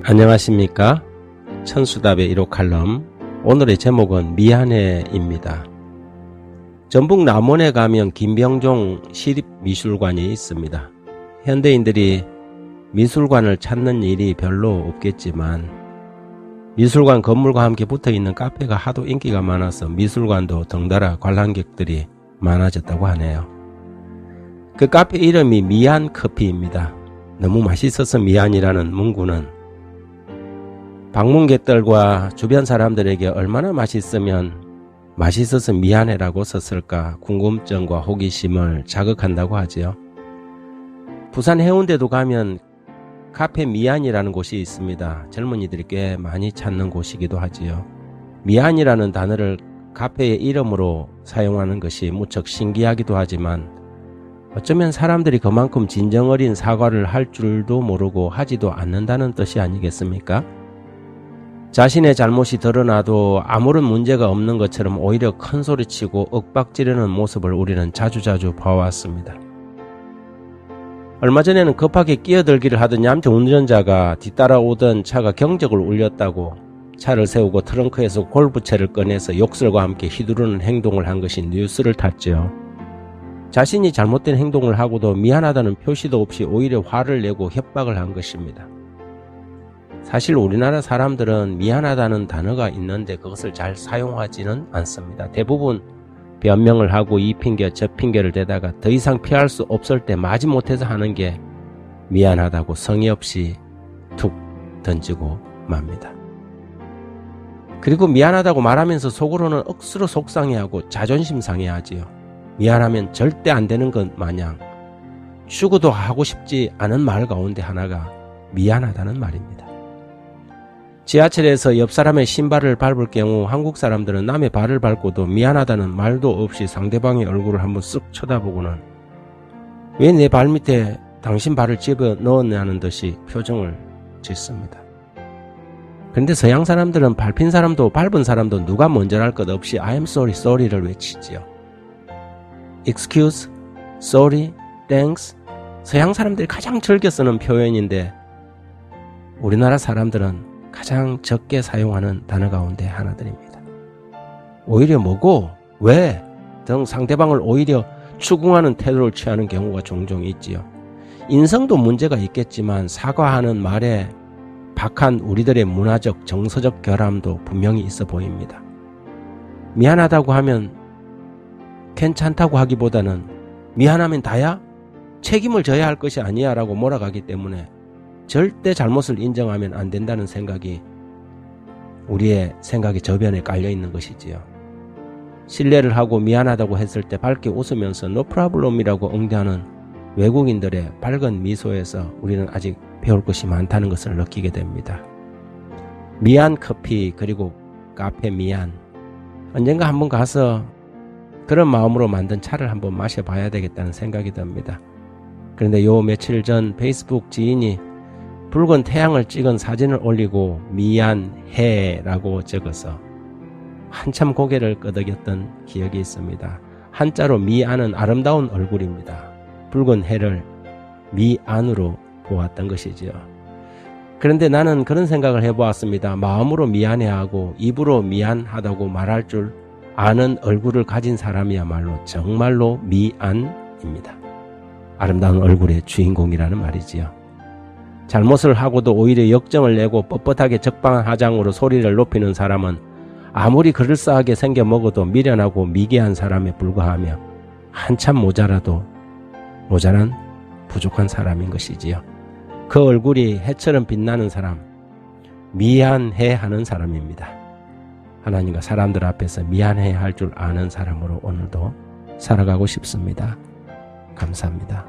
안녕하십니까? 천수답의 1호 칼럼, 오늘의 제목은 미안해입니다. 전북 남원에 가면 김병종 시립미술관이 있습니다. 현대인들이 미술관을 찾는 일이 별로 없겠지만 미술관 건물과 함께 붙어있는 카페가 하도 인기가 많아서 미술관도 덩달아 관람객들이 많아졌다고 하네요. 그 카페 이름이 미안커피입니다. 너무 맛있어서 미안이라는 문구는 방문객들과 주변 사람들에게 얼마나 맛있어서 미안해라고 썼을까 궁금증과 호기심을 자극한다고 하지요. 부산 해운대도 가면 카페 미안이라는 곳이 있습니다. 젊은이들이 꽤 많이 찾는 곳이기도 하지요. 미안이라는 단어를 카페의 이름으로 사용하는 것이 무척 신기하기도 하지만 어쩌면 사람들이 그만큼 진정어린 사과를 할 줄도 모르고 하지도 않는다는 뜻이 아니겠습니까? 자신의 잘못이 드러나도 아무런 문제가 없는 것처럼 오히려 큰소리치고 윽박지르는 모습을 우리는 자주자주 봐왔습니다. 얼마 전에는 급하게 끼어들기를 하던 얌체 운전자가 뒤따라오던 차가 경적을 울렸다고 차를 세우고 트렁크에서 골프채를 꺼내서 욕설과 함께 휘두르는 행동을 한 것이 뉴스를 탔죠. 자신이 잘못된 행동을 하고도 미안하다는 표시도 없이 오히려 화를 내고 협박을 한 것입니다. 사실 우리나라 사람들은 미안하다는 단어가 있는데 그것을 잘 사용하지는 않습니다. 대부분 변명을 하고 이 핑계 저 핑계를 대다가 더 이상 피할 수 없을 때 마지못해서 하는 게 미안하다고 성의 없이 툭 던지고 맙니다. 그리고 미안하다고 말하면서 속으로는 억수로 속상해하고 자존심 상해하지요. 미안하면 절대 안 되는 것 마냥 죽어도 하고 싶지 않은 말 가운데 하나가 미안하다는 말입니다. 지하철에서 옆 사람의 신발을 밟을 경우 한국 사람들은 남의 발을 밟고도 미안하다는 말도 없이 상대방의 얼굴을 한번 쓱 쳐다보고는 왜 내 발밑에 당신 발을 집어 넣었냐는 듯이 표정을 짓습니다. 그런데 서양 사람들은 밟힌 사람도 밟은 사람도 누가 먼저랄 것 없이 I'm sorry, sorry를 외치지요. Excuse, sorry, thanks. 서양 사람들이 가장 즐겨 쓰는 표현인데 우리나라 사람들은 가장 적게 사용하는 단어 가운데 하나들입니다. 오히려 뭐고 왜 등 상대방을 오히려 추궁하는 태도를 취하는 경우가 종종 있지요. 인성도 문제가 있겠지만 사과하는 말에 박한 우리들의 문화적 정서적 결함도 분명히 있어 보입니다. 미안하다고 하면 괜찮다고 하기보다는 미안하면 다야? 책임을 져야 할 것이 아니야 라고 몰아가기 때문에 절대 잘못을 인정하면 안 된다는 생각이 우리의 생각의 저변에 깔려있는 것이지요. 신뢰를 하고 미안하다고 했을 때 밝게 웃으면서 no problem이라고 응대하는 외국인들의 밝은 미소에서 우리는 아직 배울 것이 많다는 것을 느끼게 됩니다. 미안 커피 그리고 카페 미안, 언젠가 한번 가서 그런 마음으로 만든 차를 한번 마셔봐야 되겠다는 생각이 듭니다. 그런데 요 며칠 전 페이스북 지인이 붉은 태양을 찍은 사진을 올리고 미안해 라고 적어서 한참 고개를 끄덕였던 기억이 있습니다. 한자로 미안은 아름다운 얼굴입니다. 붉은 해를 미안으로 보았던 것이지요. 그런데 나는 그런 생각을 해보았습니다. 마음으로 미안해하고 입으로 미안하다고 말할 줄 아는 얼굴을 가진 사람이야말로 정말로 미안입니다. 아름다운 얼굴의 주인공이라는 말이지요. 잘못을 하고도 오히려 역정을 내고 뻣뻣하게 적반하장으로 소리를 높이는 사람은 아무리 그럴싸하게 생겨 먹어도 미련하고 미개한 사람에 불과하며 한참 모자란 부족한 사람인 것이지요. 그 얼굴이 해처럼 빛나는 사람, 미안해 하는 사람입니다. 하나님과 사람들 앞에서 미안해 할 줄 아는 사람으로 오늘도 살아가고 싶습니다. 감사합니다.